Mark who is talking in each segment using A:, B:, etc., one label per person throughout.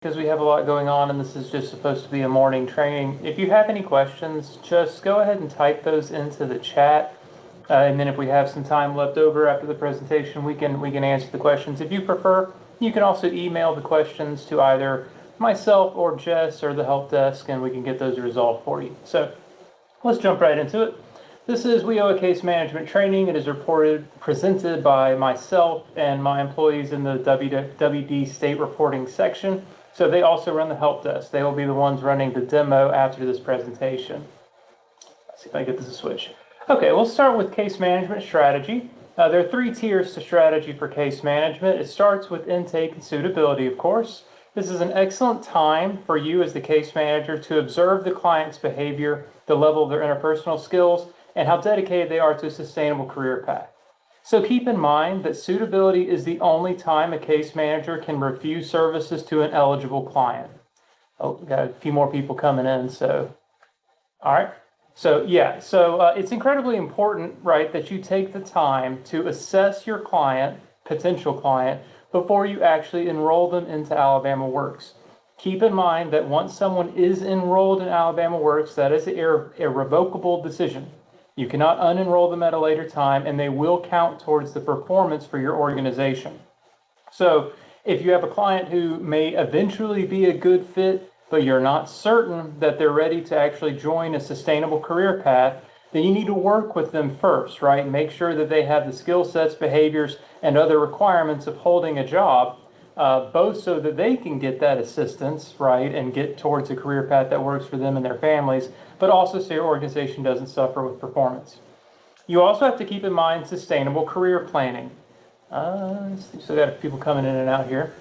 A: because we have a lot going on and this is just supposed to be a morning training. If you have any questions, just go ahead and type those into the chat. And then if we have some time left over after the presentation, we can answer the questions. If you prefer, you can also email the questions to either myself or Jess or the help desk, and we can get those resolved for you. So let's jump right into it. This is WIOA case management training. It is presented by myself and my employees in the WD state reporting section. So they also run the help desk. They will be the ones running the demo after this presentation. Let's see if I get this to switch. Okay, we'll start with case management strategy. There are 3 tiers to strategy for case management. It starts with intake and suitability, of course. This is an excellent time for you as the case manager to observe the client's behavior, the level of their interpersonal skills, and how dedicated they are to a sustainable career path. So keep in mind that suitability is the only time a case manager can refuse services to an eligible client. Oh, we got a few more people coming in, so all right. So yeah, it's incredibly important, right, that you take the time to assess your client, potential client, before you actually enroll them into Alabama Works. Keep in mind that once someone is enrolled in Alabama Works, that is an irrevocable decision. You cannot unenroll them at a later time, and they will count towards the performance for your organization. So if you have a client who may eventually be a good fit, but you're not certain that they're ready to actually join a sustainable career path, then you need to work with them first, right? And make sure that they have the skill sets, behaviors, and other requirements of holding a job, both so that they can get that assistance, right, and get towards a career path that works for them and their families, but also so your organization doesn't suffer with performance. You also have to keep in mind sustainable career planning. So got people coming in and out here.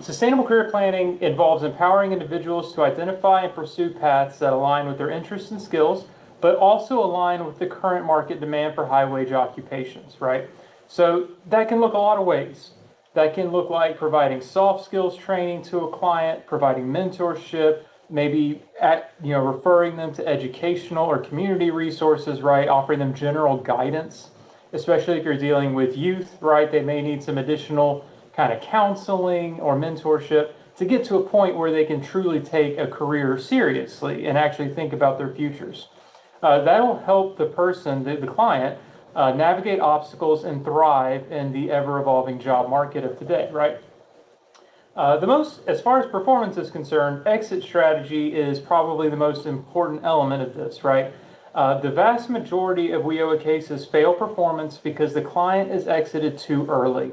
A: Sustainable career planning involves empowering individuals to identify and pursue paths that align with their interests and skills, but also align with the current market demand for high-wage occupations, right? So that can look a lot of ways. That can look like providing soft skills training to a client, providing mentorship, maybe referring them to educational or community resources, right? Offering them general guidance, especially if you're dealing with youth, right? They may need some additional kind of counseling or mentorship to get to a point where they can truly take a career seriously and actually think about their futures. That'll help the person, the client, navigate obstacles and thrive in the ever-evolving job market of today, right? As far as performance is concerned, exit strategy is probably the most important element of this, right? The vast majority of WIOA cases fail performance because the client is exited too early.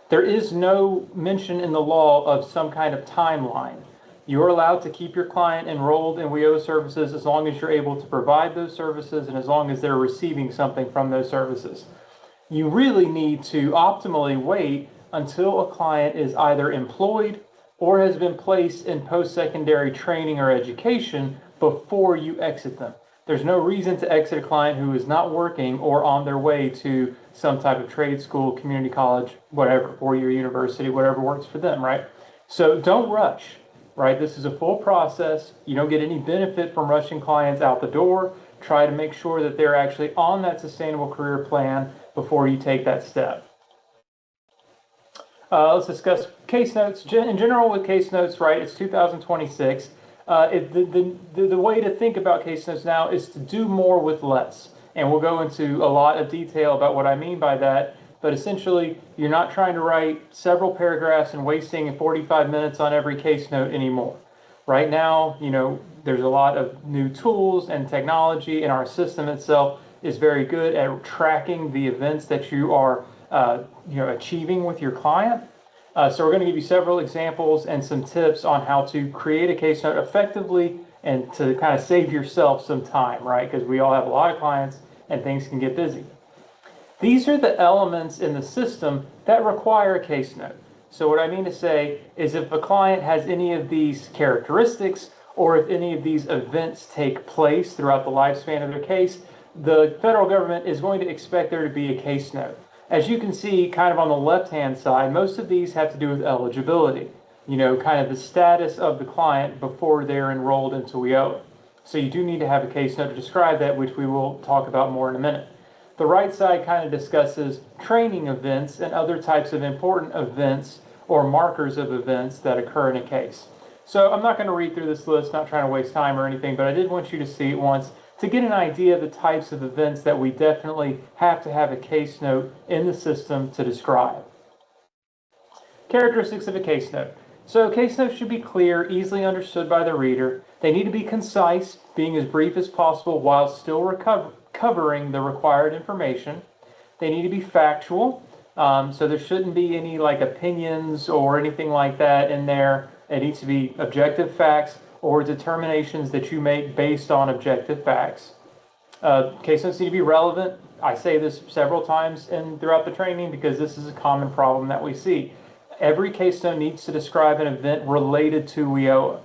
A: There is no mention in the law of some kind of timeline. You're allowed to keep your client enrolled in WIOA services as long as you're able to provide those services and as long as they're receiving something from those services. You really need to optimally wait until a client is either employed or has been placed in post-secondary training or education before you exit them. There's no reason to exit a client who is not working or on their way to some type of trade school, community college, whatever, four-year university, whatever works for them, right? So don't rush, right? This is a full process. You don't get any benefit from rushing clients out the door. Try to make sure that they're actually on that sustainable career plan before you take that step. Let's discuss case notes. In general, with case notes, right, it's 2026. The way to think about case notes now is to do more with less. And we'll go into a lot of detail about what I mean by that. But essentially, you're not trying to write several paragraphs and wasting 45 minutes on every case note anymore. Right now, there's a lot of new tools and technology, and our system itself is very good at tracking the events that you are achieving with your client. So we're going to give you several examples and some tips on how to create a case note effectively and to kind of save yourself some time, right? Because we all have a lot of clients and things can get busy. These are the elements in the system that require a case note. So what I mean to say is if a client has any of these characteristics or if any of these events take place throughout the lifespan of their case, the federal government is going to expect there to be a case note. As you can see kind of on the left-hand side, most of these have to do with eligibility, kind of the status of the client before they're enrolled into WIOA. So you do need to have a case note to describe that, which we will talk about more in a minute. The right side kind of discusses training events and other types of important events or markers of events that occur in a case. So I'm not going to read through this list, not trying to waste time or anything, but I did want you to see it once to get an idea of the types of events that we definitely have to have a case note in the system to describe. Characteristics of a case note. So case notes should be clear, easily understood by the reader. They need to be concise, being as brief as possible while still covering the required information. They need to be factual, so there shouldn't be any like opinions or anything like that in there. It needs to be objective facts or determinations that you make based on objective facts. Case notes need to be relevant. I say this several times throughout the training because this is a common problem that we see. Every case note needs to describe an event related to WIOA.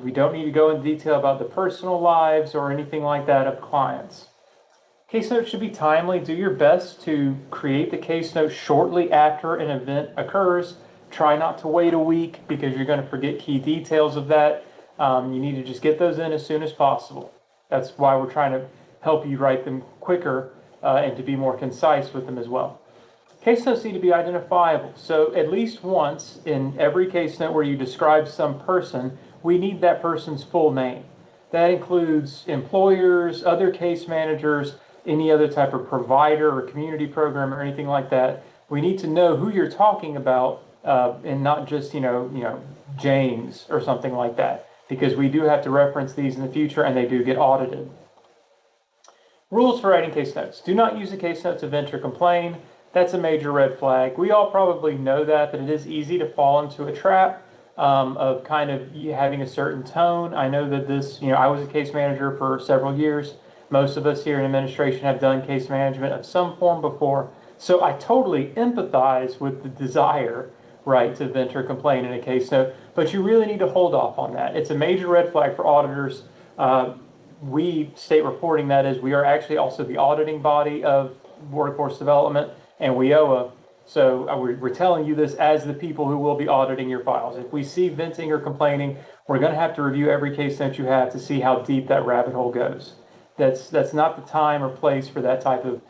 A: We don't need to go into detail about the personal lives or anything like that of clients. Case notes should be timely. Do your best to create the case note shortly after an event occurs. Try not to wait a week because you're going to forget key details of that. You need to just get those in as soon as possible. That's why we're trying to help you write them quicker and to be more concise with them as well. Case notes need to be identifiable. So at least once in every case note where you describe some person, we need that person's full name. That includes employers, other case managers, any other type of provider or community program or anything like that. We need to know who you're talking about and not just, James or something like that, because we do have to reference these in the future and they do get audited. Rules for writing case notes. Do not use a case note to vent or complain. That's a major red flag. We all probably know that it is easy to fall into a trap of kind of having a certain tone. I know that this, I was a case manager for several years. Most of us here in administration have done case management of some form before. So I totally empathize with the desire, right, to vent or complain in a case note, but you really need to hold off on that. It's a major red flag for auditors. We, state reporting, that is, we are actually also the auditing body of workforce development and WIOA. So we're telling you this as the people who will be auditing your files. If we see venting or complaining, we're going to have to review every case that you have to see how deep that rabbit hole goes. That's not the time or place for that type of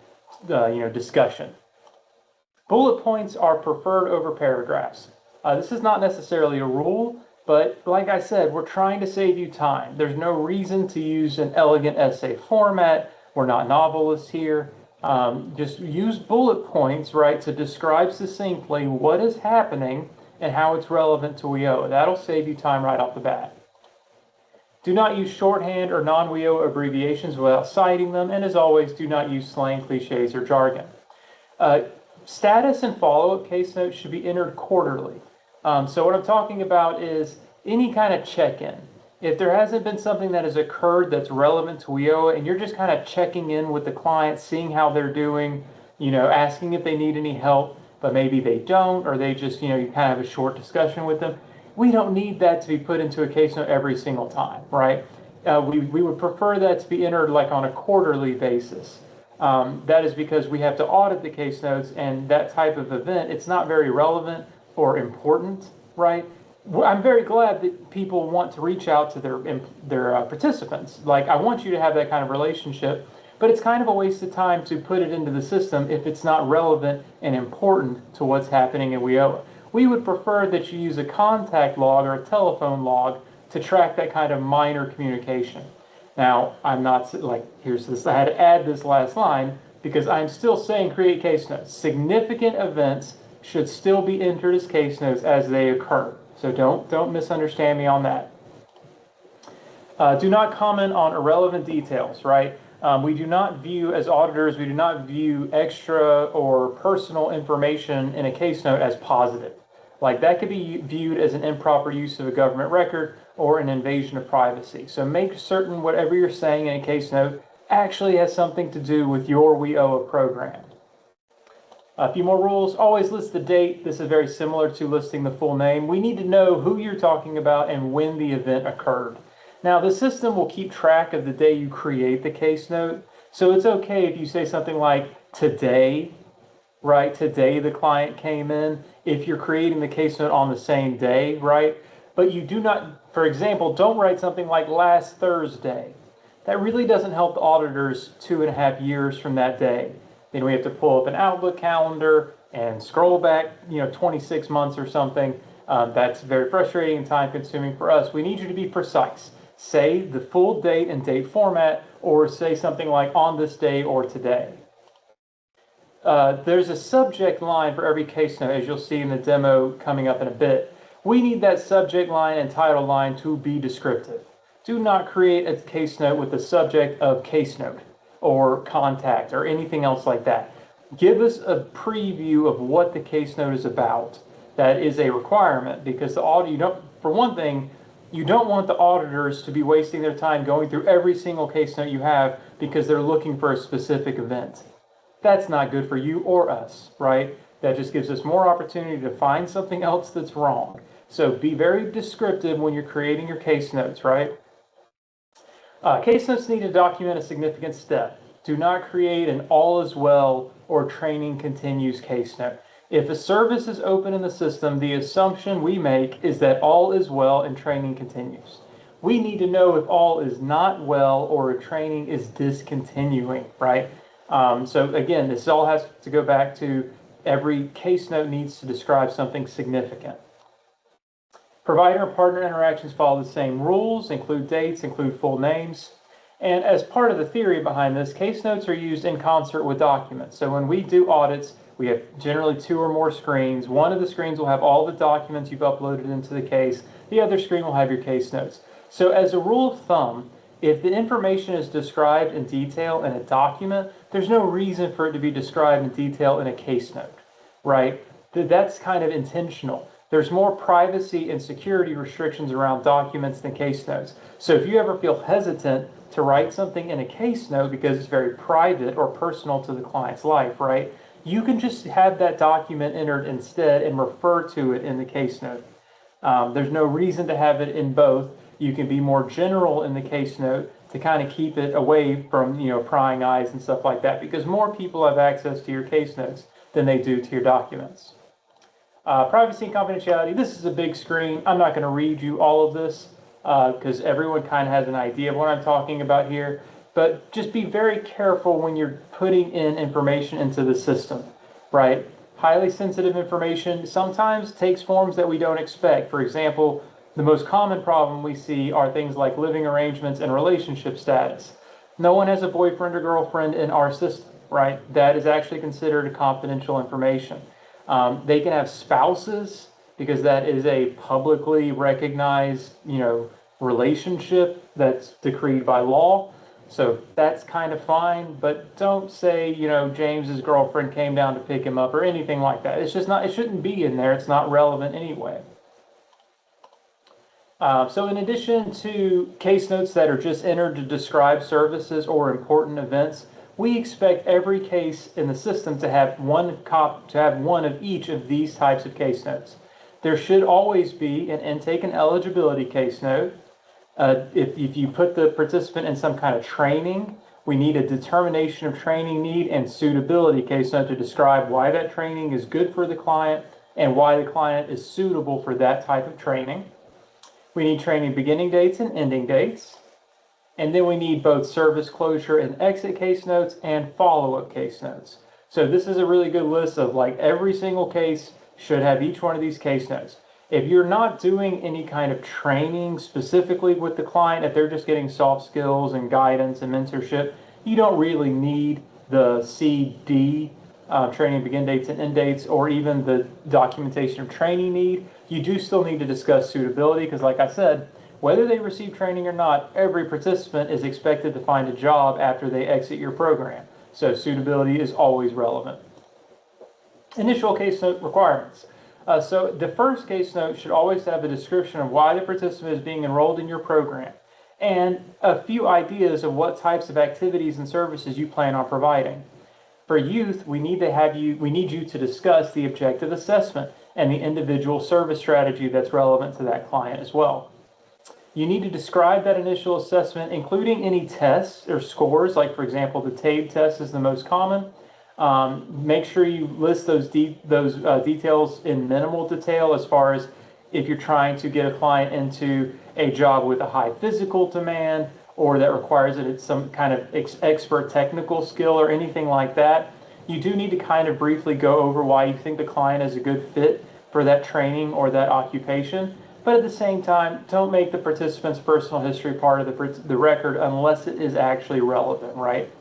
A: discussion. Bullet points are preferred over paragraphs. This is not necessarily a rule, but like I said, we're trying to save you time. There's no reason to use an elegant essay format. We're not novelists here. Just use bullet points, right, to describe succinctly what is happening and how it's relevant to WIOA. That'll save you time right off the bat. Do not use shorthand or non-WIOA abbreviations without citing them, and as always, do not use slang, cliches, or jargon. Status and follow-up case notes should be entered quarterly. So what I'm talking about is any kind of check-in. If there hasn't been something that has occurred that's relevant to WIOA and you're just kind of checking in with the client, seeing how they're doing, asking if they need any help, but maybe they don't, or they just, you kind of have a short discussion with them, we don't need that to be put into a case note every single time, right? We would prefer that to be entered like on a quarterly basis. That is because we have to audit the case notes, and that type of event, it's not very relevant or important, right? I'm very glad that people want to reach out to their participants. Like, I want you to have that kind of relationship, but it's kind of a waste of time to put it into the system if it's not relevant and important to what's happening in WIOA. We would prefer that you use a contact log or a telephone log to track that kind of minor communication. Now, I'm not like, here's this, I had to add this last line because I'm still saying create case notes. Significant events should still be entered as case notes as they occur. So don't misunderstand me on that. Do not comment on irrelevant details, right? We do not view, as auditors, we do not view extra or personal information in a case note as positive. Like, that could be viewed as an improper use of a government record or an invasion of privacy. So make certain whatever you're saying in a case note actually has something to do with your WIOA program. A few more rules. Always list the date. This is very similar to listing the full name. We need to know who you're talking about and when the event occurred. Now, the system will keep track of the day you create the case note. So it's okay if you say something like today, right? Today the client came in. If you're creating the case note on the same day, right? But you do not, for example, don't write something like last Thursday. That really doesn't help the auditors 2.5 years from that day. Then we have to pull up an Outlook calendar and scroll back, 26 months or something. That's very frustrating and time consuming for us. We need you to be precise. Say the full date and date format, or say something like on this day or today. There's a subject line for every case note, as you'll see in the demo coming up in a bit. We need that subject line and title line to be descriptive. Do not create a case note with the subject of case note or contact or anything else like that. Give us a preview of what the case note is about. That is a requirement, because for one thing, you don't want the auditors to be wasting their time going through every single case note you have because they're looking for a specific event. That's not good for you or us, right? That just gives us more opportunity to find something else that's wrong. So be very descriptive when you're creating your case notes, right? Case notes need to document a significant step. Do not create an all is well or training continues case note. If a service is open in the system, the assumption we make is that all is well and training continues. We need to know if all is not well or a training is discontinuing, right? So again, this all has to go back to every case note needs to describe something significant. Provider and partner interactions follow the same rules, include dates, include full names. And as part of the theory behind this, case notes are used in concert with documents. So when we do audits, we have generally 2 or more screens. One of the screens will have all the documents you've uploaded into the case. The other screen will have your case notes. So as a rule of thumb, if the information is described in detail in a document, there's no reason for it to be described in detail in a case note, right? That's kind of intentional. There's more privacy and security restrictions around documents than case notes. So if you ever feel hesitant to write something in a case note because it's very private or personal to the client's life, right? You can just have that document entered instead and refer to it in the case note. There's no reason to have it in both. You can be more general in the case note to kind of keep it away from, prying eyes and stuff like that, because more people have access to your case notes than they do to your documents. Privacy and confidentiality. This is a big screen. I'm not going to read you all of this because everyone kind of has an idea of what I'm talking about here. But just be very careful when you're putting in information into the system, right? Highly sensitive information sometimes takes forms that we don't expect. For example, the most common problem we see are things like living arrangements and relationship status. No one has a boyfriend or girlfriend in our system, right? That is actually considered confidential information. They can have spouses because that is a publicly recognized, relationship that's decreed by law. So that's kind of fine, but don't say, James's girlfriend came down to pick him up or anything like that. It's just not, it shouldn't be in there. It's not relevant anyway. So in addition to case notes that are just entered to describe services or important events, we expect every case in the system to have one of each of these types of case notes. There should always be an intake and eligibility case note. If you put the participant in some kind of training, we need a determination of training need and suitability case note to describe why that training is good for the client and why the client is suitable for that type of training. We need training beginning dates and ending dates. And then we need both service closure and exit case notes and follow-up case notes. So this is a really good list of every single case should have each one of these case notes. If you're not doing any kind of training specifically with the client, if they're just getting soft skills and guidance and mentorship, you don't really need the CD, training begin dates and end dates, or even the documentation of training need. You do still need to discuss suitability because, like I said, whether they receive training or not, every participant is expected to find a job after they exit your program. So suitability is always relevant. Initial case note requirements. So the first case note should always have a description of why the participant is being enrolled in your program and a few ideas of what types of activities and services you plan on providing. For youth, we need you to discuss the objective assessment and the individual service strategy that's relevant to that client as well. You need to describe that initial assessment, including any tests or scores, like for example, the TABE test is the most common. Make sure you list those details in minimal detail as far as if you're trying to get a client into a job with a high physical demand or that requires it some kind of expert technical skill or anything like that. you do need to kind of briefly go over why you think the client is a good fit for that training or that occupation. But at the same time, don't make the participant's personal history part of the record unless it is actually relevant, right?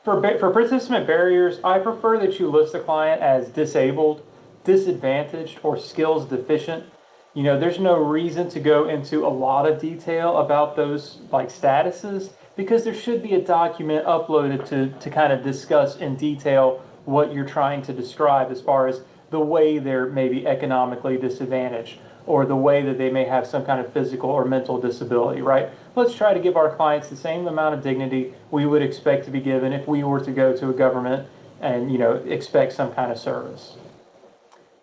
A: For participant barriers, I prefer that you list the client as disabled, disadvantaged, or skills deficient. You know, there's no reason to go into a lot of detail about those like statuses, because there should be a document uploaded to kind of discuss in detail what you're trying to describe as far as the way they're maybe economically disadvantaged, or the way that they may have some kind of physical or mental disability, right? Let's try to give our clients the same amount of dignity we would expect to be given if we were to go to a government and, you know, expect some kind of service.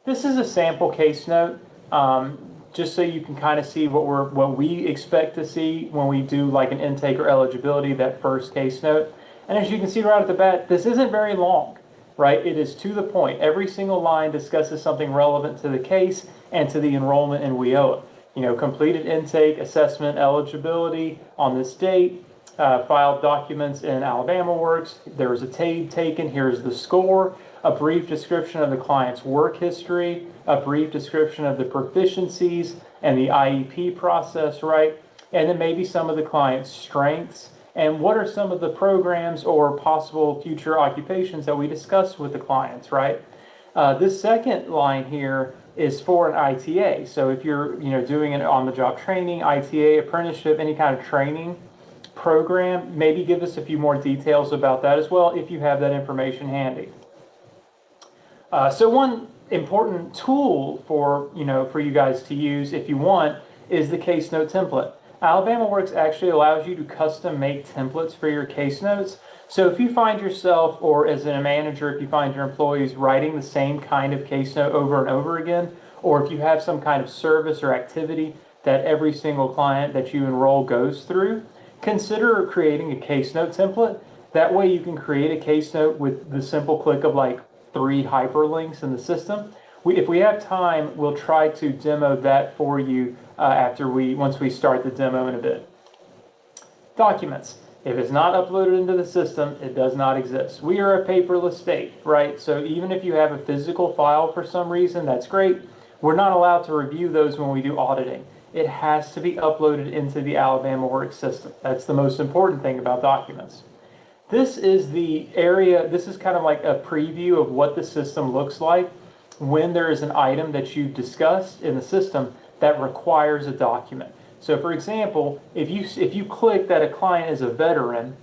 A: This is a sample case note, just so you can kind of see what we expect to see when we do like an intake or eligibility, that first case note. And as you can see right at the bat, this isn't very long, right? It is to the point. Every single line discusses something relevant to the case and to the enrollment in WIOA. You know, completed intake, assessment, eligibility on this date, filed documents in Alabama Works, there was a TABE taken, here's the score, a brief description of the client's work history, a brief description of the proficiencies and the IEP process, right? And then maybe some of the client's strengths, and what are some of the programs or possible future occupations that we discussed with the clients, right? This second line here is for an ITA. So if you're, you know, doing an on-the-job training, ITA, apprenticeship, any kind of training program, maybe give us a few more details about that as well if you have that information handy. So one important tool for you guys to use if you want is the case note template. Alabama Works actually allows you to custom make templates for your case notes. So if you find yourself, or as a manager, if you find your employees writing the same kind of case note over and over again, or if you have some kind of service or activity that every single client that you enroll goes through, consider creating a case note template. That way you can create a case note with the simple click of like 3 hyperlinks in the system. If we have time, we'll try to demo that for you once we start the demo in a bit. Documents. If it's not uploaded into the system, it does not exist. We are a paperless state, right? So even if you have a physical file for some reason, that's great. We're not allowed to review those when we do auditing. It has to be uploaded into the Alabama Works system. That's the most important thing about documents. This is the area, this is kind of like a preview of what the system looks like when there is an item that you've discussed in the system that requires a document. So for example, if you click that a client is a veteran,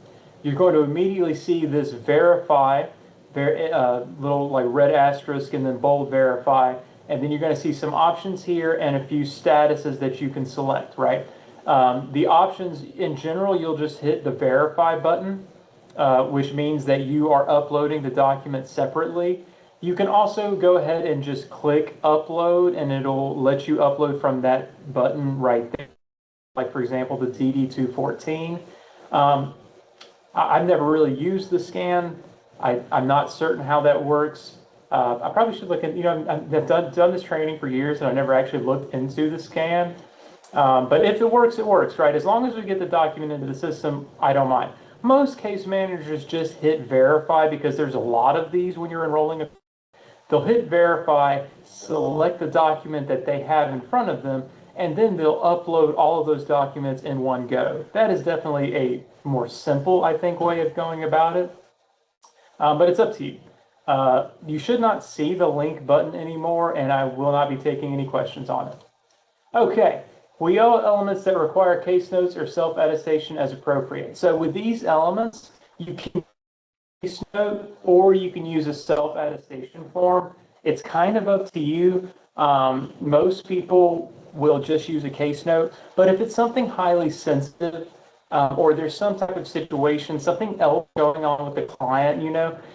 A: you're going to immediately see this verify, little like red asterisk and then bold verify, and then you're going to see some options here and a few statuses that you can select, right? The options in general, you'll just hit the verify button, which means that you are uploading the document separately. You can also go ahead and just click upload and it'll let you upload from that button right there. Like for example, the DD214. I've never really used the scan. I'm not certain how that works. I probably should look at, I've done this training for years and I never actually looked into the scan. But if it works, right? As long as we get the document into the system, I don't mind. Most case managers just hit verify because there's a lot of these when you're enrolling. They'll hit verify, select the document that they have in front of them, and then they'll upload all of those documents in one go. That is definitely a more simple, I think, way of going about it. But it's up to you. You should not see the link button anymore, and I will not be taking any questions on it. Okay, WIOA elements that require case notes or self-attestation as appropriate. So with these elements, you can case note or you can use a self-attestation form. It's kind of up to you. Most people will just use a case note, but if it's something highly sensitive or there's some type of situation, something else going on with the client,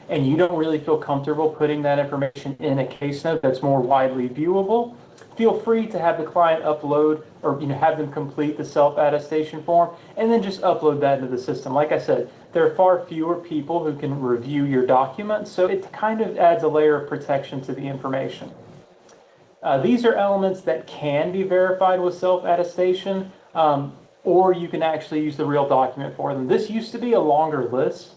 A: and you don't really feel comfortable putting that information in a case note that's more widely viewable, feel free to have the client upload or have them complete the self-attestation form and then just upload that into the system. Like I said, there are far fewer people who can review your documents, so it kind of adds a layer of protection to the information. These are elements that can be verified with self-attestation, or you can actually use the real document for them. This used to be a longer list,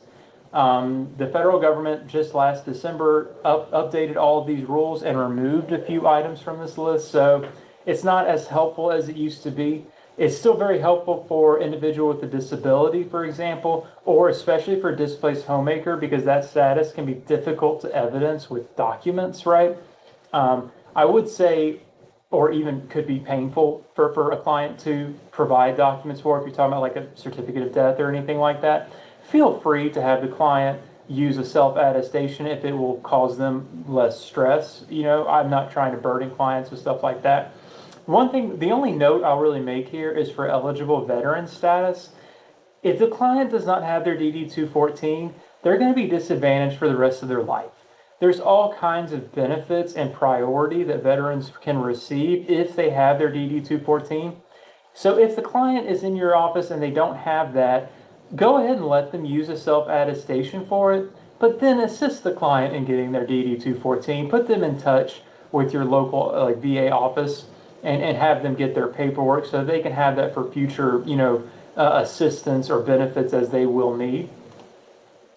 A: The federal government just last December updated all of these rules and removed a few items from this list. So it's not as helpful as it used to be. It's still very helpful for individual with a disability, for example, or especially for displaced homemaker, because that status can be difficult to evidence with documents, right? I would say, or even could be painful for a client to provide documents for, if you're talking about like a certificate of death or anything like that. Feel free to have the client use a self-attestation if it will cause them less stress. You know, I'm not trying to burden clients with stuff like that. One thing, the only note I'll really make here is for eligible veteran status. If the client does not have their DD-214, they're going to be disadvantaged for the rest of their life. There's all kinds of benefits and priority that veterans can receive if they have their DD-214. So if the client is in your office and they don't have that, go ahead and let them use a self-attestation for it, but then assist the client in getting their DD-214. Put them in touch with your local VA office and have them get their paperwork so they can have that for future, assistance or benefits as they will need.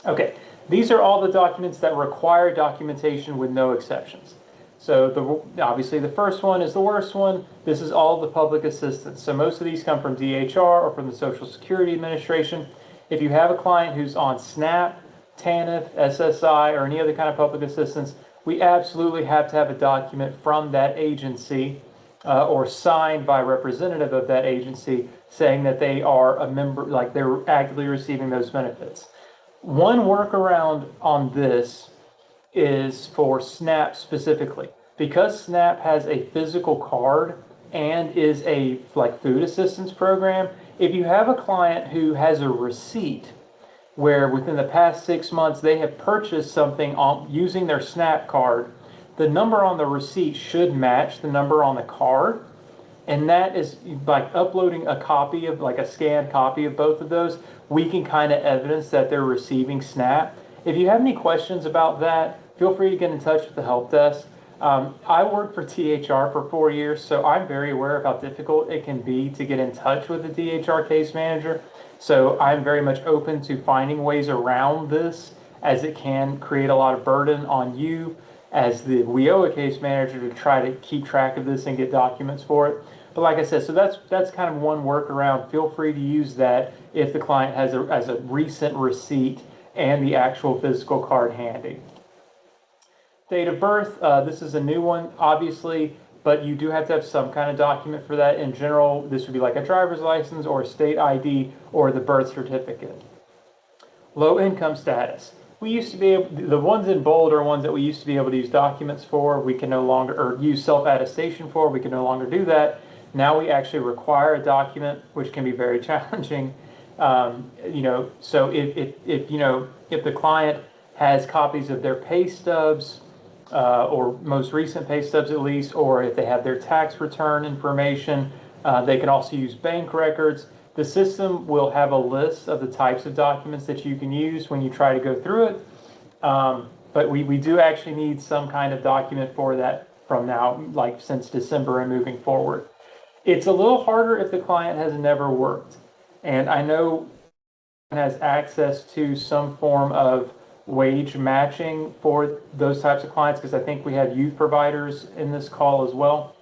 A: Okay, these are all the documents that require documentation with no exceptions. So obviously the first one is the worst one. This is all the public assistance. So most of these come from DHR or from the Social Security Administration. If you have a client who's on SNAP, TANF, SSI, or any other kind of public assistance, we absolutely have to have a document from that agency or signed by a representative of that agency saying that they are a member, like they're actively receiving those benefits. One workaround on this is for SNAP specifically. Because SNAP has a physical card and is a food assistance program, if you have a client who has a receipt where within the past 6 months they have purchased something using their SNAP card, the number on the receipt should match the number on the card. And that is like uploading a copy of a scanned copy of both of those. We can kind of evidence that they're receiving SNAP. If you have any questions about that, feel free to get in touch with the help desk. I worked for THR for 4 years, so I'm very aware of how difficult it can be to get in touch with the DHR case manager. So I'm very much open to finding ways around this, as it can create a lot of burden on you as the WIOA case manager to try to keep track of this and get documents for it. But like I said, so that's kind of one workaround. Feel free to use that if the client has a recent receipt and the actual physical card handy. Date of birth, this is a new one, obviously, but you do have to have some kind of document for that. In general, this would be like a driver's license or a state ID or the birth certificate. Low income status. We used to be able, the ones in bold are ones that we used to be able to use documents for. We can no longer, or use self-attestation for. We can no longer do that. Now we actually require a document, which can be very challenging. So if the client has copies of their pay stubs, or most recent pay stubs at least, or if they have their tax return information, they can also use bank records. The system will have a list of the types of documents that you can use when you try to go through it. But we do actually need some kind of document for that from now, like since December and moving forward. It's a little harder if the client has never worked. And I know has access to some form of wage matching for those types of clients, because I think we have youth providers in this call as well.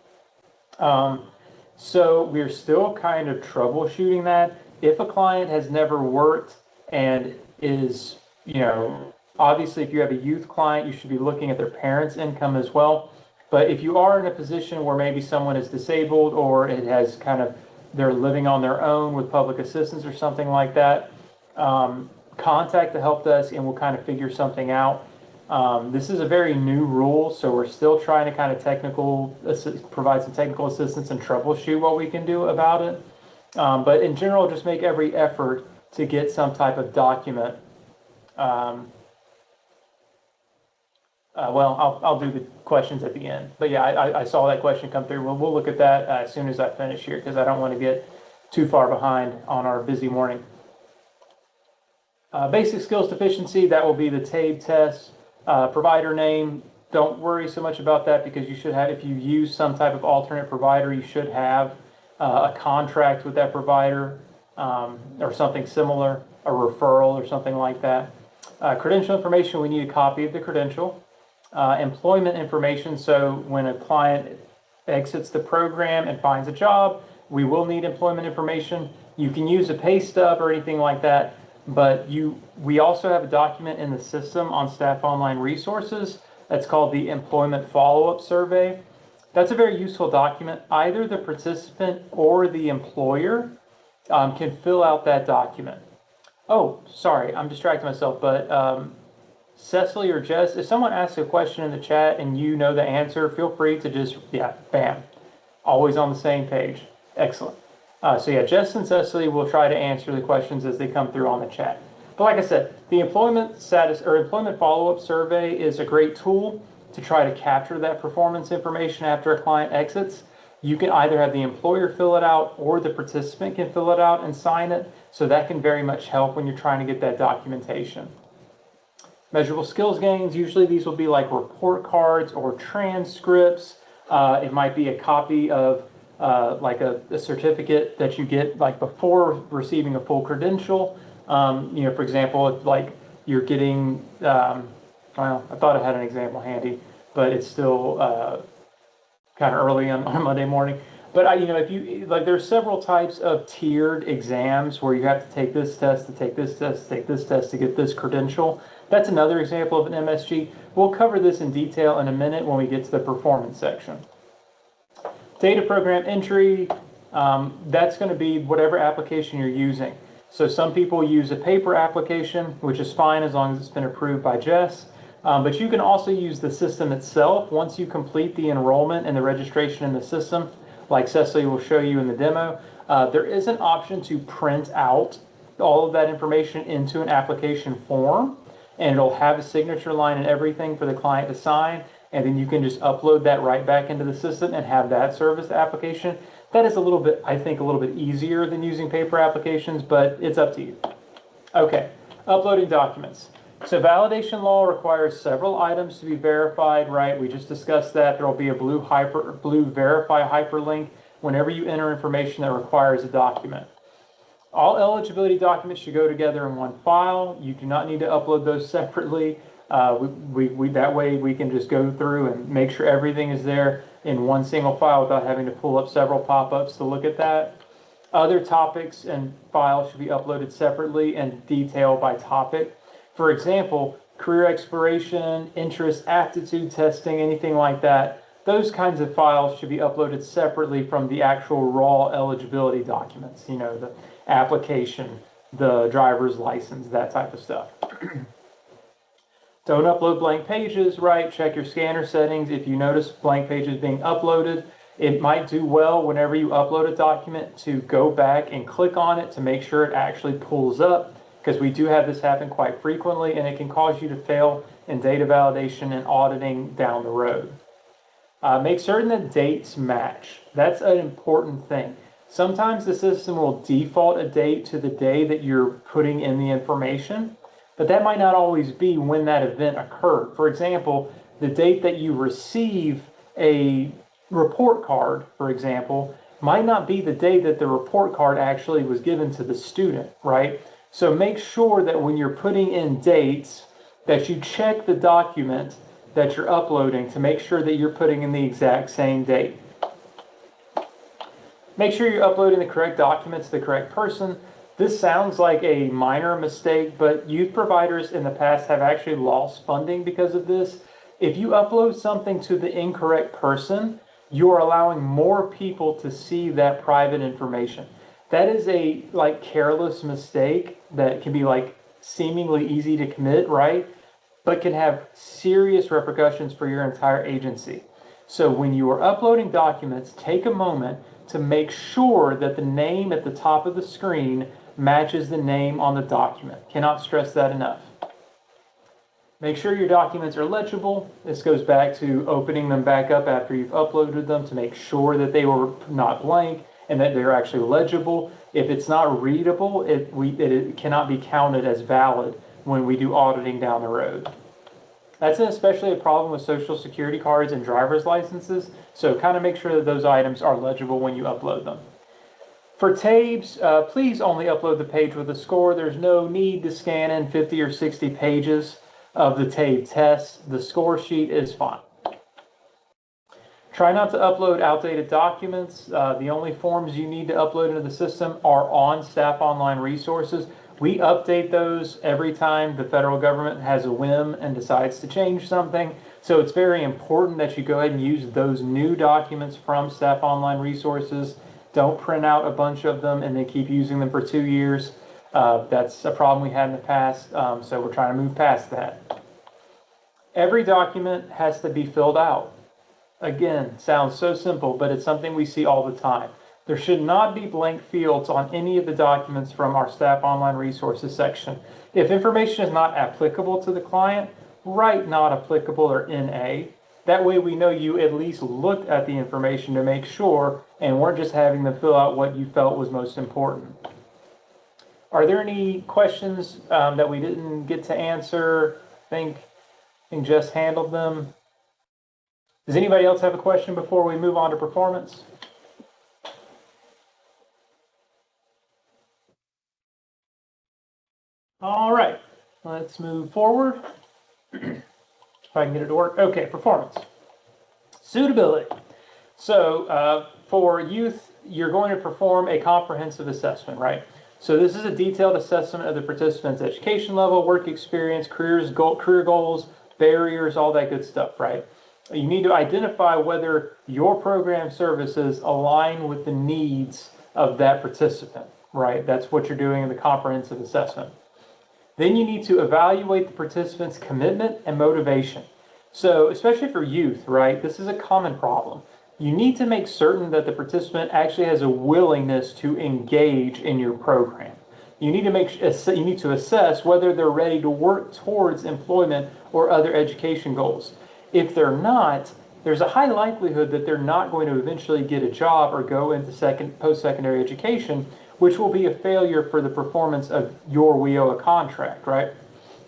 A: So we're still kind of troubleshooting that. If a client has never worked and is, obviously if you have a youth client, you should be looking at their parents' income as well. But if you are in a position where maybe someone is disabled or it has they're living on their own with public assistance or something like that, contact the help desk and we'll kind of figure something out. This is a very new rule, so we're still trying to provide some technical assistance and troubleshoot what we can do about it. But in general, just make every effort to get some type of document. I'll do the questions at the end. But yeah, I saw that question come through. We'll look at that as soon as I finish here, because I don't want to get too far behind on our busy morning. Basic skills deficiency, that will be the TABE test. Provider name, don't worry so much about that, because you should have, if you use some type of alternate provider, you should have a contract with that provider or something similar, a referral or something like that. Credential information, we need a copy of the credential. Employment information, so when a client exits the program and finds a job, we will need employment information. You can use a pay stub or anything like that, but we also have a document in the system on Staff Online Resources that's called the Employment Follow-Up Survey. That's a very useful document. Either the participant or the employer can fill out that document. Oh, sorry, I'm distracting myself, but Cecily or Jess, if someone asks a question in the chat and you know the answer, feel free to just, yeah, bam, always on the same page. Excellent. So yeah, Jess and Cecily will try to answer the questions as they come through on the chat. But like I said, the employment status or employment follow-up survey is a great tool to try to capture that performance information after a client exits. You can either have the employer fill it out or the participant can fill it out and sign it. So that can very much help when you're trying to get that documentation. Measurable skills gains, usually these will be like report cards or transcripts. It might be a copy of like a certificate that you get like before receiving a full credential. You know, for example, if like you're getting, well, I thought I had an example handy, but it's still kind of early on a Monday morning. But you know, if you like, there's several types of tiered exams where you have to take this test, to take this test, to take this test to get this credential. That's another example of an MSG. We'll cover this in detail in a minute when we get to the performance section. Data program entry, that's going to be whatever application you're using. So some people use a paper application, which is fine as long as it's been approved by Jess. But you can also use the system itself once you complete the enrollment and the registration in the system, like Cecily will show you in the demo. There is an option to print out all of that information into an application form, and it'll have a signature line and everything for the client to sign, and then you can just upload that right back into the system and have that serve as the application. That is a little bit, I think, a little bit easier than using paper applications, but it's up to you. Okay, uploading documents. So validation law requires several items to be verified, right? We just discussed that. There will be a blue verify hyperlink whenever you enter information that requires a document. All eligibility documents should go together in one file. You do not need to upload those separately. That way we can just go through and make sure everything is there in one single file without having to pull up several pop-ups to look at that. Other topics and files should be uploaded separately and detailed by topic. For example, career exploration, interest, aptitude testing, anything like that, those kinds of files should be uploaded separately from the actual raw eligibility documents, you know, the application, the driver's license, that type of stuff. Don't upload blank pages, right? Check your scanner settings. If you notice blank pages being uploaded, it might do well whenever you upload a document to go back and click on it to make sure it actually pulls up, because we do have this happen quite frequently, and it can cause you to fail in data validation and auditing down the road. Make certain that dates match. That's an important thing. Sometimes the system will default a date to the day that you're putting in the information, but that might not always be when that event occurred. For example, the date that you receive a report card, for example, might not be the day that the report card actually was given to the student, right? So make sure that when you're putting in dates, that you check the document that you're uploading to make sure that you're putting in the exact same date. Make sure you're uploading the correct documents to the correct person. This sounds like a minor mistake, but youth providers in the past have actually lost funding because of this. If you upload something to the incorrect person, you're allowing more people to see that private information. That is a careless mistake that can be seemingly easy to commit, right? But can have serious repercussions for your entire agency. So when you are uploading documents, take a moment to make sure that the name at the top of the screen matches the name on the document. Cannot stress that enough. Make sure your documents are legible. This goes back to opening them back up after you've uploaded them to make sure that they were not blank and that they're actually legible. If it's not readable, it cannot be counted as valid when we do auditing down the road. That's especially a problem with Social Security cards and driver's licenses, so kind of make sure that those items are legible when you upload them. For TABES, please only upload the page with a score. There's no need to scan in 50 or 60 pages of the TABE test. The score sheet is fine. Try not to upload outdated documents. The only forms you need to upload into the system are on Staff Online Resources. We update those every time the federal government has a whim and decides to change something. So it's very important that you go ahead and use those new documents from Staff Online Resources. Don't print out a bunch of them and then keep using them for 2 years. That's a problem we had in the past, so we're trying to move past that. Every document has to be filled out. Again, sounds so simple, but it's something we see all the time. There should not be blank fields on any of the documents from our Staff Online Resources section. If information is not applicable to the client, write not applicable or NA. That way we know you at least looked at the information to make sure and weren't just having them fill out what you felt was most important. Are there any questions that we didn't get to answer? I think Jess handled them. Does anybody else have a question before we move on to performance? All right, let's move forward. If I can get it to work. Okay, performance. Suitability. So for youth, you're going to perform a comprehensive assessment, right? So this is a detailed assessment of the participant's education level, work experience, career goals, barriers, all that good stuff, right? You need to identify whether your program services align with the needs of that participant, right? That's what you're doing in the comprehensive assessment. Then you need to evaluate the participant's commitment and motivation. So especially for youth, right, this is a common problem. You need to make certain that the participant actually has a willingness to engage in your program. You need to assess whether they're ready to work towards employment or other education goals. If they're not, there's a high likelihood that they're not going to eventually get a job or go into post-secondary education, which will be a failure for the performance of your WIOA contract, right?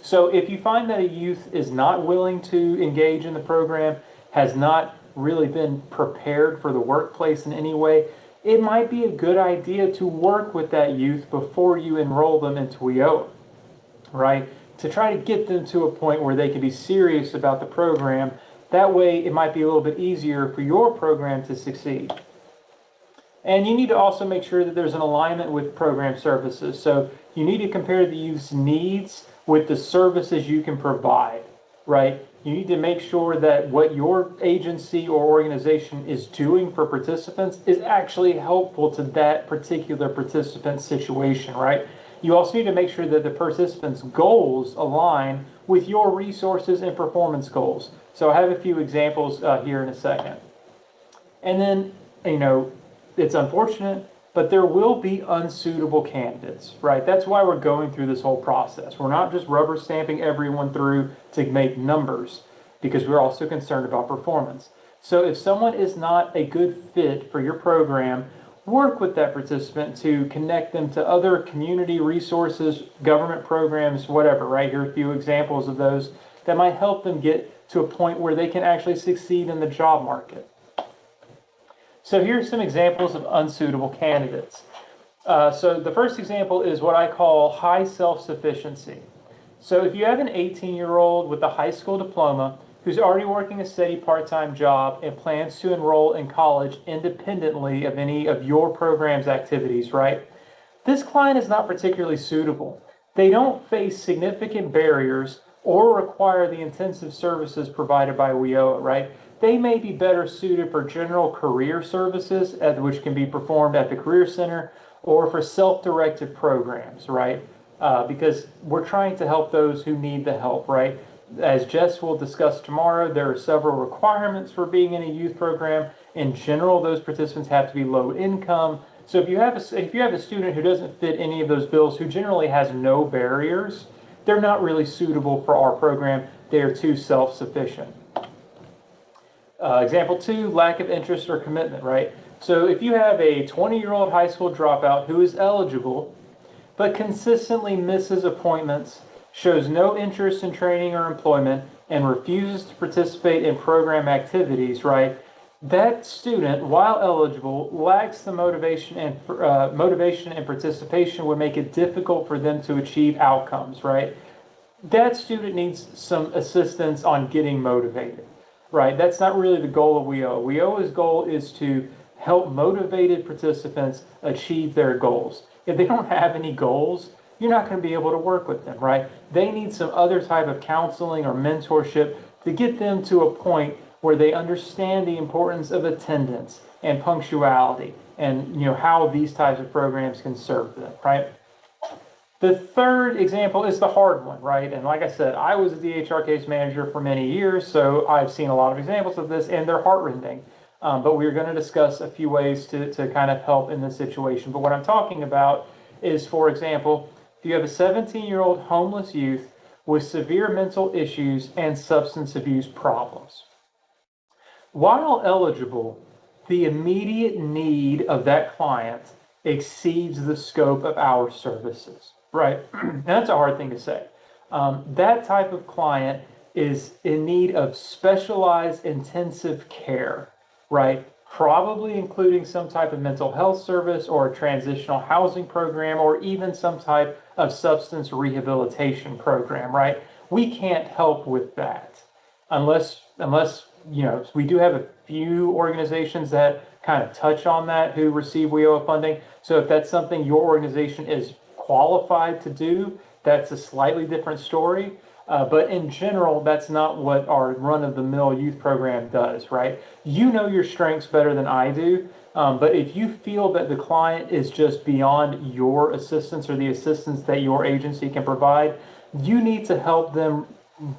A: So if you find that a youth is not willing to engage in the program, has not really been prepared for the workplace in any way, it might be a good idea to work with that youth before you enroll them into WIOA, right? To try to get them to a point where they can be serious about the program. That way it might be a little bit easier for your program to succeed. And you need to also make sure that there's an alignment with program services. So you need to compare the youth's needs with the services you can provide, right? You need to make sure that what your agency or organization is doing for participants is actually helpful to that particular participant situation, right? You also need to make sure that the participants' goals align with your resources and performance goals. So I have a few examples here in a second. And then, it's unfortunate, but there will be unsuitable candidates, right? That's why we're going through this whole process. We're not just rubber stamping everyone through to make numbers, because we're also concerned about performance. So if someone is not a good fit for your program, work with that participant to connect them to other community resources, government programs, whatever, right? Here are a few examples of those that might help them get to a point where they can actually succeed in the job market. So here's some examples of unsuitable candidates. So the first example is what I call high self-sufficiency. So if you have an 18-year-old with a high school diploma who's already working a steady part-time job and plans to enroll in college independently of any of your program's activities, right? This client is not particularly suitable. They don't face significant barriers or require the intensive services provided by WIOA, right? They may be better suited for general career services, which can be performed at the Career Center, or for self-directed programs, right? Because we're trying to help those who need the help, right? As Jess will discuss tomorrow, there are several requirements for being in a youth program. In general, those participants have to be low income. So if you have a student who doesn't fit any of those bills, who generally has no barriers, they're not really suitable for our program. They are too self-sufficient. Example 2, lack of interest or commitment, right? So if you have a 20-year-old high school dropout who is eligible, but consistently misses appointments, shows no interest in training or employment, and refuses to participate in program activities, right? that student, while eligible, lacks the motivation and participation would make it difficult for them to achieve outcomes, right? That student needs some assistance on getting motivated, right? That's not really the goal of WIOA. WIOA's goal is to help motivated participants achieve their goals. If they don't have any goals, you're not going to be able to work with them, right? They need some other type of counseling or mentorship to get them to a point where they understand the importance of attendance and punctuality and how these types of programs can serve them, right? The third example is the hard one, right? And like I said, I was a DHR case manager for many years, so I've seen a lot of examples of this, and they're heart-rending. But we're going to discuss a few ways to kind of help in this situation. But what I'm talking about is, for example, if you have a 17-year-old homeless youth with severe mental issues and substance abuse problems. While eligible, the immediate need of that client exceeds the scope of our services, right? And that's a hard thing to say. That type of client is in need of specialized intensive care, right? Probably including some type of mental health service or a transitional housing program or even some type of substance rehabilitation program, right? We can't help with that unless we do have a few organizations that kind of touch on that who receive WIOA funding. So if that's something your organization is qualified to do, that's a slightly different story. But in general, that's not what our run-of-the-mill youth program does, right? You know your strengths better than I do, but if you feel that the client is just beyond your assistance or the assistance that your agency can provide, you need to help them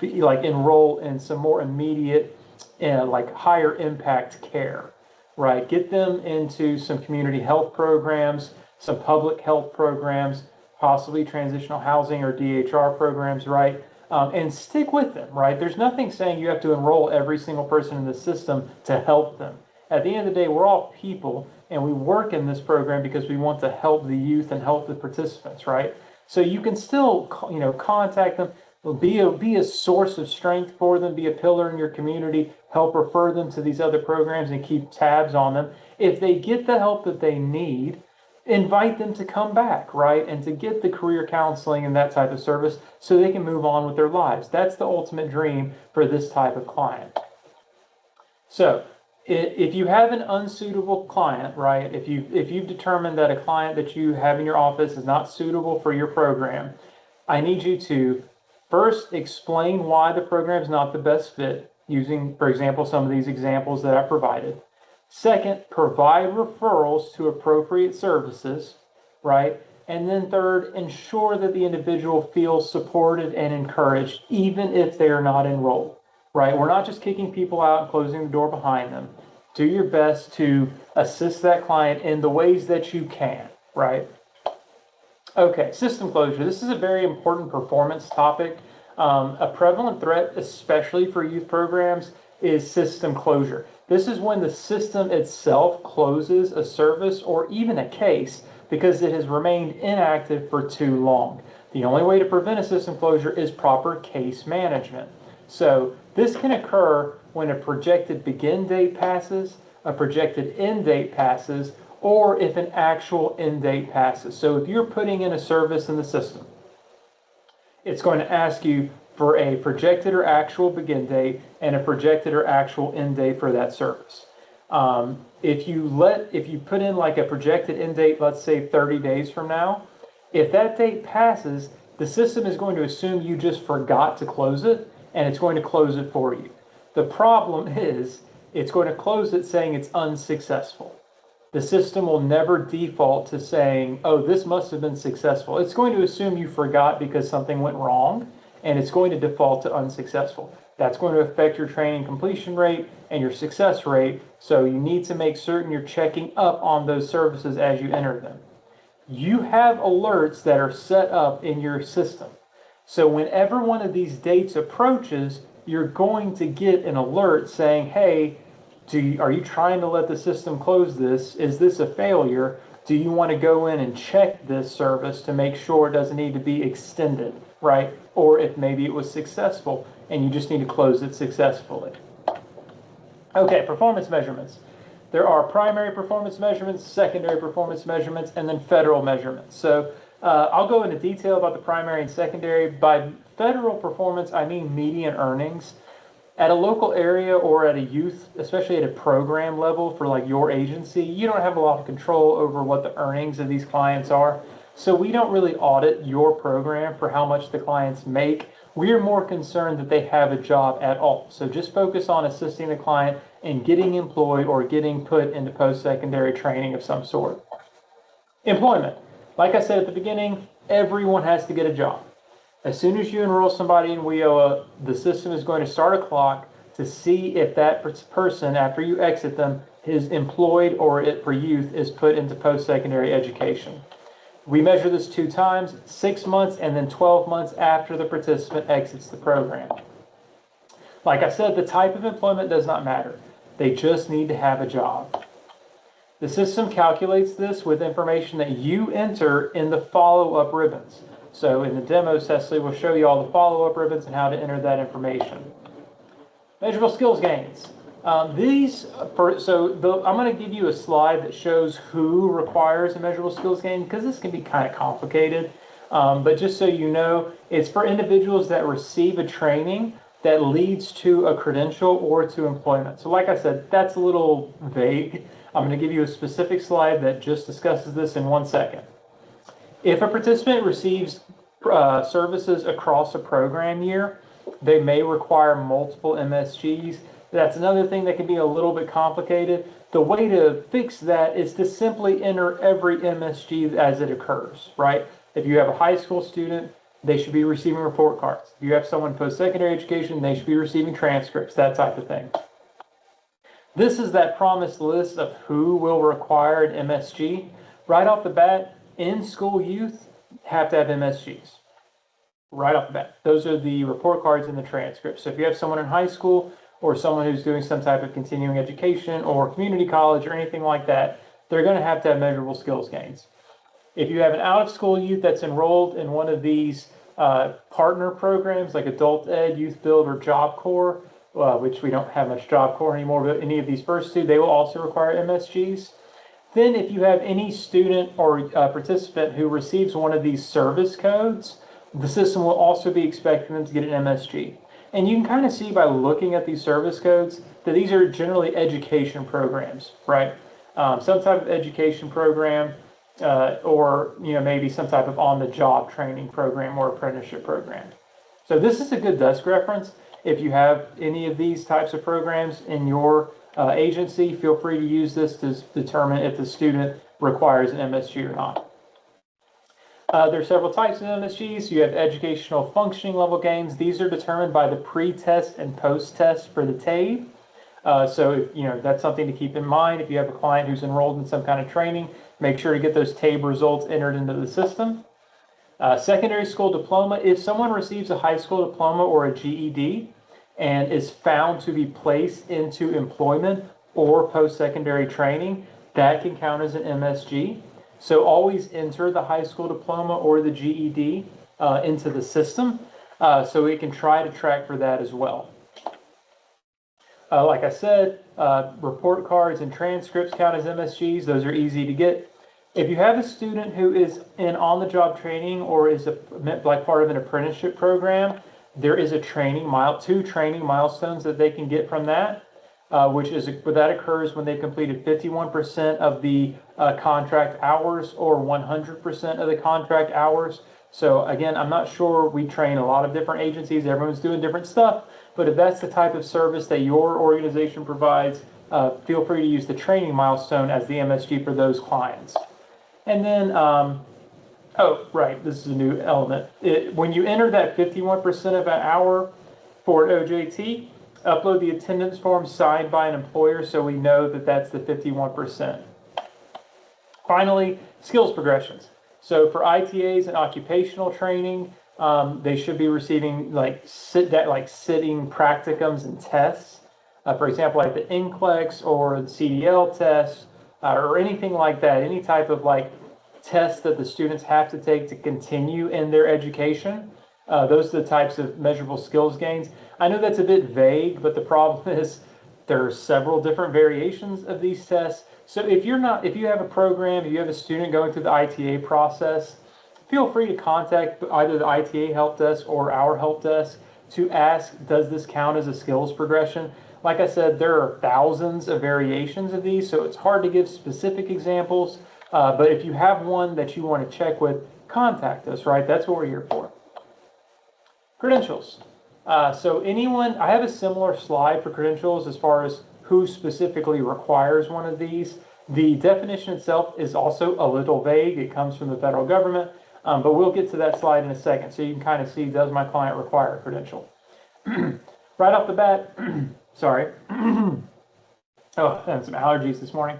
A: enroll in some more immediate higher impact care, right? Get them into some community health programs, some public health programs, possibly transitional housing or DHR programs, right? And stick with them, right? There's nothing saying you have to enroll every single person in the system to help them. At the end of the day, we're all people, and we work in this program because we want to help the youth and help the participants, right? So you can still, contact them, be a source of strength for them, be a pillar in your community, help refer them to these other programs and keep tabs on them. If they get the help that they need, invite them to come back, right? And to get the career counseling and that type of service so they can move on with their lives. That's the ultimate dream for this type of client. So if you have an unsuitable client, right? If you've determined that a client that you have in your office is not suitable for your program, I need you to first explain why the program is not the best fit, using, for example, some of these examples that I provided. Second, provide referrals to appropriate services, right? And then third, ensure that the individual feels supported and encouraged, even if they are not enrolled, right? We're not just kicking people out and closing the door behind them. Do your best to assist that client in the ways that you can, right? Okay, system closure. This is a very important performance topic. A prevalent threat, especially for youth programs, is system closure. This is when the system itself closes a service or even a case because it has remained inactive for too long. The only way to prevent a system closure is proper case management. So this can occur when a projected begin date passes, a projected end date passes, or if an actual end date passes. So if you're putting in a service in the system, it's going to ask you for a projected or actual begin date and a projected or actual end date for that service. If you put in like a projected end date, let's say 30 days from now, if that date passes, the system is going to assume you just forgot to close it, and it's going to close it for you. The problem is it's going to close it saying it's unsuccessful. The system will never default to saying, oh, this must have been successful. It's going to assume you forgot because something went wrong, and it's going to default to unsuccessful. That's going to affect your training completion rate and your success rate, so you need to make certain you're checking up on those services as you enter them. You have alerts that are set up in your system. So whenever one of these dates approaches, you're going to get an alert saying, hey, are you trying to let the system close this? Is this a failure? Do you want to go in and check this service to make sure it doesn't need to be extended, right? Or if maybe it was successful and you just need to close it successfully. Okay, performance measurements. There are primary performance measurements, secondary performance measurements, and then federal measurements. So I'll go into detail about the primary and secondary. By federal performance, I mean median earnings. At a local area or at a youth, especially at a program level for like your agency, you don't have a lot of control over what the earnings of these clients are. So we don't really audit your program for how much the clients make. We're more concerned that they have a job at all. So just focus on assisting the client in getting employed or getting put into post-secondary training of some sort. Employment. Like I said at the beginning, everyone has to get a job. As soon as you enroll somebody in WIOA, the system is going to start a clock to see if that person, after you exit them, is employed or for youth is put into post-secondary education. We measure this 2 times, 6 months and then 12 months after the participant exits the program. Like I said, the type of employment does not matter. They just need to have a job. The system calculates this with information that you enter in the follow-up ribbons. So in the demo, Cecily will show you all the follow-up ribbons and how to enter that information. Measurable skills gains. I'm going to give you a slide that shows who requires a measurable skills gain because this can be kind of complicated. But just so you know, it's for individuals that receive a training that leads to a credential or to employment. So like I said, that's a little vague. I'm going to give you a specific slide that just discusses this in 1 second. If a participant receives services across a program year, they may require multiple MSGs. That's another thing that can be a little bit complicated. The way to fix that is to simply enter every MSG as it occurs, right? If you have a high school student, they should be receiving report cards. If you have someone post-secondary education, they should be receiving transcripts, that type of thing. This is that promised list of who will require an MSG. Right off the bat, in-school youth have to have MSGs. Right off the bat. Those are the report cards and the transcripts. So if you have someone in high school or someone who's doing some type of continuing education or community college or anything like that, they're going to have measurable skills gains. If you have an out-of-school youth that's enrolled in one of these partner programs like Adult Ed, Youth Build, or Job Corps, which we don't have much Job Corps anymore, but any of these first two, they will also require MSGs. Then if you have any student or participant who receives one of these service codes, the system will also be expecting them to get an MSG. And you can kind of see by looking at these service codes that these are generally education programs, right? Some type of education program or maybe some type of on-the-job training program or apprenticeship program. So this is a good desk reference. If you have any of these types of programs in your agency, feel free to use this to determine if the student requires an MSG or not. There are several types of MSGs. You have educational functioning level gains. These are determined by the pre-test and post-test for the TABE. So that's something to keep in mind. If you have a client who's enrolled in some kind of training, make sure to get those TABE results entered into the system. Secondary school diploma. If someone receives a high school diploma or a GED and is found to be placed into employment or post-secondary training, that can count as an MSG. So always enter the high school diploma or the GED into the system so we can try to track for that as well. Like I said, report cards and transcripts count as MSGs. Those are easy to get. If you have a student who is in on-the-job training or is like part of an apprenticeship program, there is a two training milestones that they can get from that, that occurs when they've completed 51% of the contract hours or 100% of the contract hours. So again, I'm not sure, we train a lot of different agencies, everyone's doing different stuff, but if that's the type of service that your organization provides, feel free to use the training milestone as the MSG for those clients. And then, oh, right, this is a new element. When you enter that 51% of an hour for an OJT, upload the attendance form signed by an employer so we know that that's the 51%. Finally, skills progressions. So for ITAs and occupational training, they should be receiving sitting practicums and tests. For example, like the NCLEX or the CDL test or anything like that, any type of tests that the students have to take to continue in their education. Those are the types of measurable skills gains. I know that's a bit vague, but the problem is There are several different variations of these tests. So if you have a program, if you have a student going through the ITA process, feel free to contact either the ITA help desk or our help desk to ask, does this count as a skills progression? Like I said, there are thousands of variations of these, so it's hard to give specific examples. But if you have one that you want to check with, contact us, right? That's what we're here for. Credentials. So I have a similar slide for credentials as far as who specifically requires one of these. The definition itself is also a little vague. It comes from the federal government, but we'll get to that slide in a second so you can kind of see, does my client require a credential? Right off the bat, sorry. Oh, I had some allergies this morning.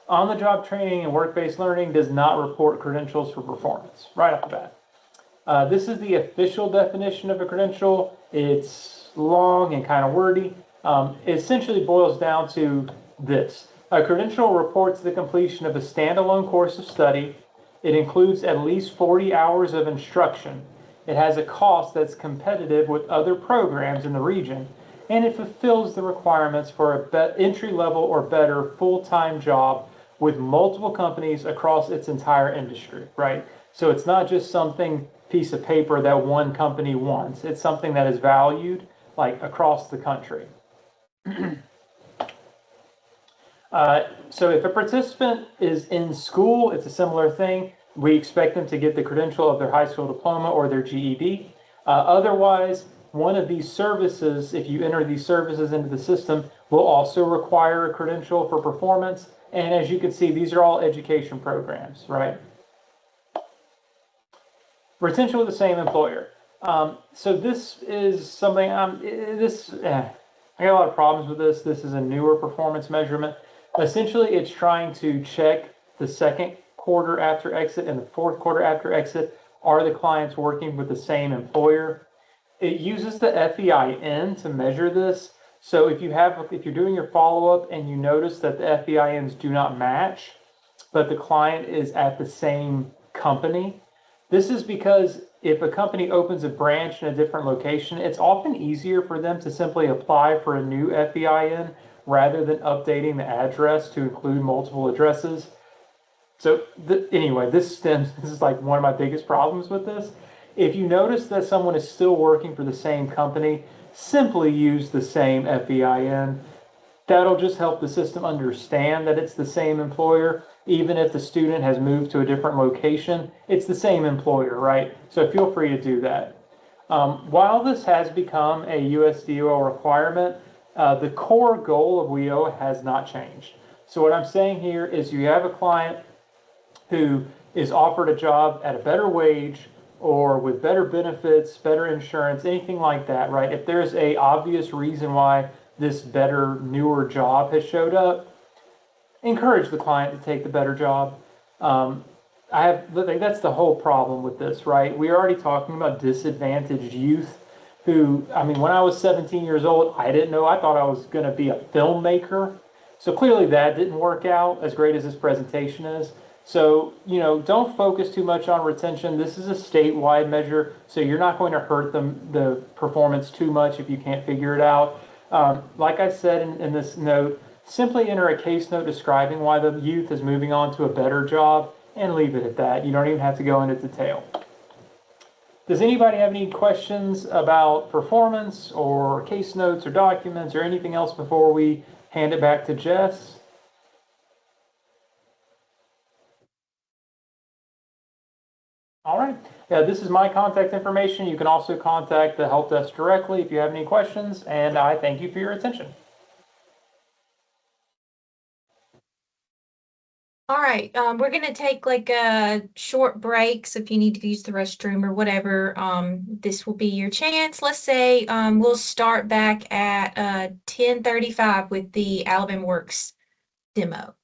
A: On-the-job training and work-based learning does not report credentials for performance, right off the bat. This is the official definition of a credential. It's long and kind of wordy. It essentially boils down to this. A credential reports the completion of a standalone course of study. It includes at least 40 hours of instruction. It has a cost that's competitive with other programs in the region, and it fulfills the requirements for an entry-level or better full-time job with multiple companies across its entire industry, right? So it's not just something piece of paper that one company wants. It's something that is valued like across the country. So if a participant is in school, it's a similar thing. We expect them to get the credential of their high school diploma or their GED. Otherwise, one of these services, if you enter these services into the system, will also require a credential for performance. And as you can see, these are all education programs, right? Retention with the same employer. So this is something, I got a lot of problems with this. This is a newer performance measurement. Essentially, it's trying to check the second quarter after exit and the fourth quarter after exit. Are the clients working with the same employer? It uses the FEIN to measure this. So if you're doing your follow-up and you notice that the FEINs do not match, but the client is at the same company, this is because if a company opens a branch in a different location, it's often easier for them to simply apply for a new FEIN rather than updating the address to include multiple addresses. So anyway, this is like one of my biggest problems with this. If you notice that someone is still working for the same company, simply use the same FEIN. That'll just help the system understand that it's the same employer. Even if the student has moved to a different location, it's the same employer, right? So feel free to do that. While this has become a USDOL requirement, the core goal of WIOA has not changed. So what I'm saying here is you have a client who is offered a job at a better wage or with better benefits, better insurance, anything like that, right? If there's a obvious reason why this better, newer job has showed up, encourage the client to take the better job. That's the whole problem with this, right? We're already talking about disadvantaged youth who, when I was 17 years old, I thought I was going to be a filmmaker. So clearly that didn't work out as great as this presentation is. So, don't focus too much on retention. This is a statewide measure, so you're not going to hurt the performance too much if you can't figure it out. Like I said in this note, simply enter a case note describing why the youth is moving on to a better job and leave it at that. You don't even have to go into detail. Does anybody have any questions about performance or case notes or documents or anything else before we hand it back to Jess? All right. This is my contact information. You can also contact the help desk directly if you have any questions, and I thank you for your attention.
B: All right, we're gonna take like a short break, so if you need to use the restroom or whatever, this will be your chance. Let's say we'll start back at 10:35 with the Alabama Works demo.